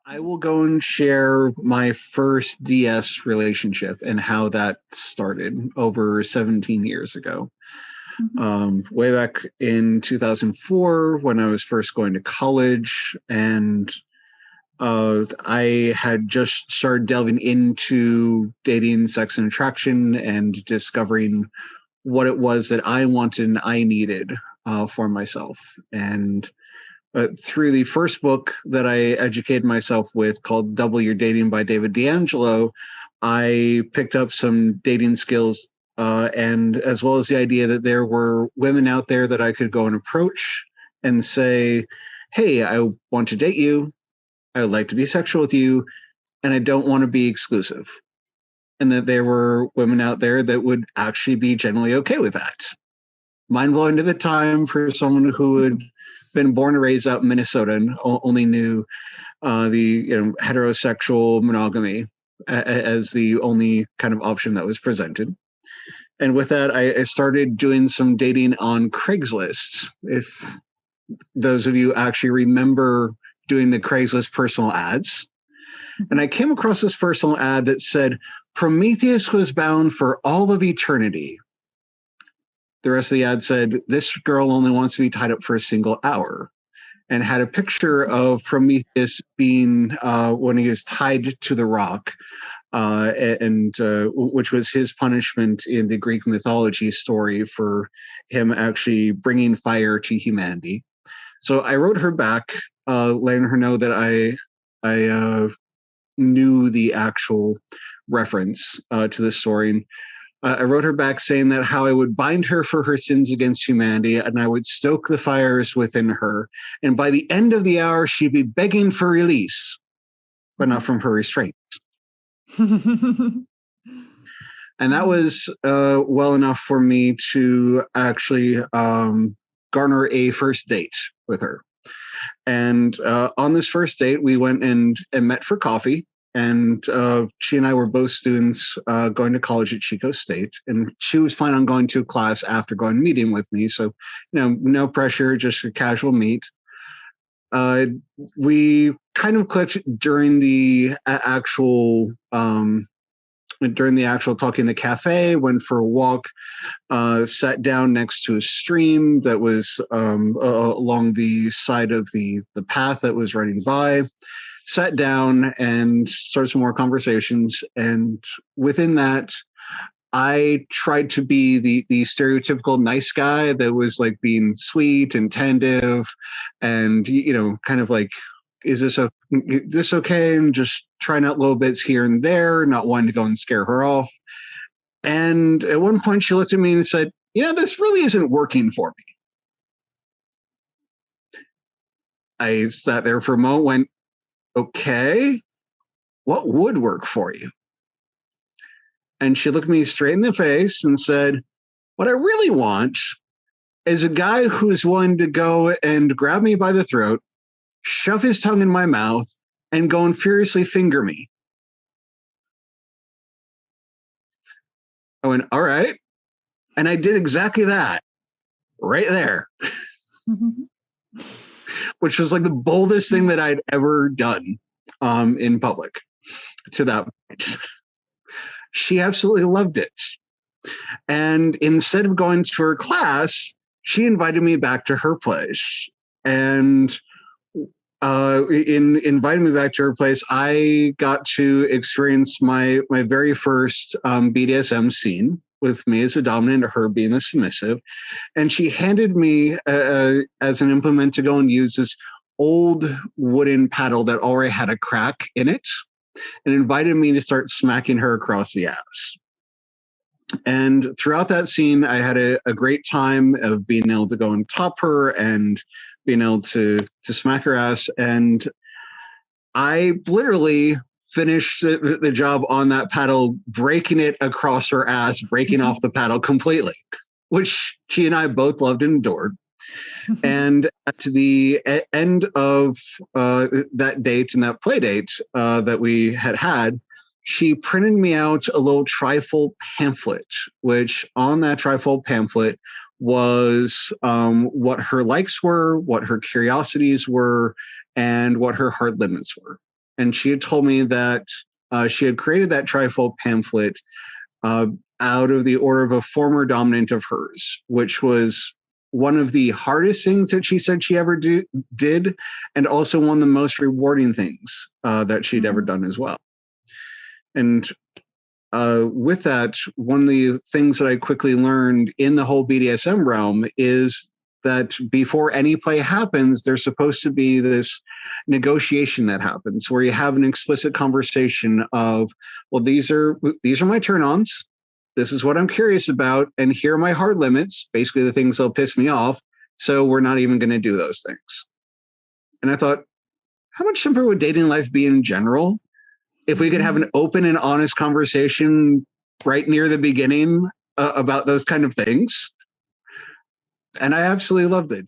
I will go and share my first DS relationship and how that started over 17 years ago. Way back in 2004, when I was first going to college, and I had just started delving into dating, sex, and attraction, and discovering what it was that I wanted and I needed for myself. And through the first book that I educated myself with, called Double Your Dating by David D'Angelo, I picked up some dating skills, and as well as the idea that there were women out there that I could go and approach and say, hey, I want to date you. I would like to be sexual with you, and I don't want to be exclusive. And that there were women out there that would actually be generally okay with that. Mind-blowing at the time for someone who had been born and raised out in Minnesota and only knew the heterosexual monogamy as the only kind of option that was presented. And with that, I started doing some dating on Craigslist. If those of you actually remember doing the Craigslist personal ads. And I came across this personal ad that said, Prometheus was bound for all of eternity. The rest of the ad said, this girl only wants to be tied up for a single hour, and had a picture of Prometheus being when he was tied to the rock, which was his punishment in the Greek mythology story for him actually bringing fire to humanity. So I wrote her back, letting her know that I knew the actual reference to the story. I wrote her back saying that how I would bind her for her sins against humanity, and I would stoke the fires within her. And by the end of the hour, she'd be begging for release, but not from her restraints. And that was well enough for me to actually garner a first date with her. And on this first date, we went and met for coffee. And she and I were both students going to college at Chico State, and she was planning on going to a class after going meeting with me. So, no pressure, just a casual meet. We kind of clicked during the actual talking in the cafe, went for a walk, sat down next to a stream that was along the side of the path that was running by. Sat down and started some more conversations. And within that, I tried to be the stereotypical nice guy that was like being sweet and tentative and, kind of like, is this okay? And just trying out little bits here and there, not wanting to go and scare her off. And at one point she looked at me and said, this really isn't working for me. I sat there for a moment, went, okay, what would work for you? And she looked me straight in the face and said, what I really want is a guy who's willing to go and grab me by the throat, shove his tongue in my mouth, and go and furiously finger me. I went, all right. And I did exactly that right there. Which was like the boldest thing that I'd ever done in public to that point. She absolutely loved it. And instead of going to her class, she invited me back to her place. And in inviting me back to her place, I got to experience my very first BDSM scene, with me as a dominant, her being a submissive. And she handed me as an implement to go and use this old wooden paddle that already had a crack in it, and invited me to start smacking her across the ass. And throughout that scene, I had a great time of being able to go and top her and being able to smack her ass. And I literally finished the job on that paddle, breaking it across her ass, breaking off the paddle completely, which she and I both loved and adored. And at the end of that date and that play date that we had, she printed me out a little trifold pamphlet, which on that trifold pamphlet was what her likes were, what her curiosities were, and what her hard limits were. and she had told me that she had created that trifold pamphlet out of the order of a former dominant of hers, which was one of the hardest things that she said she ever did, and also one of the most rewarding things that she'd ever done as well. And with that, one of the things that I quickly learned in the whole BDSM realm is that before any play happens, there's supposed to be this negotiation that happens where you have an explicit conversation of, well, these are my turn-ons. This is what I'm curious about, and here are my hard limits, basically the things that'll piss me off, so we're not even going to do those things. And I thought, how much simpler would dating life be in general if we could have an open and honest conversation right near the beginning about those kind of things? And I absolutely loved it.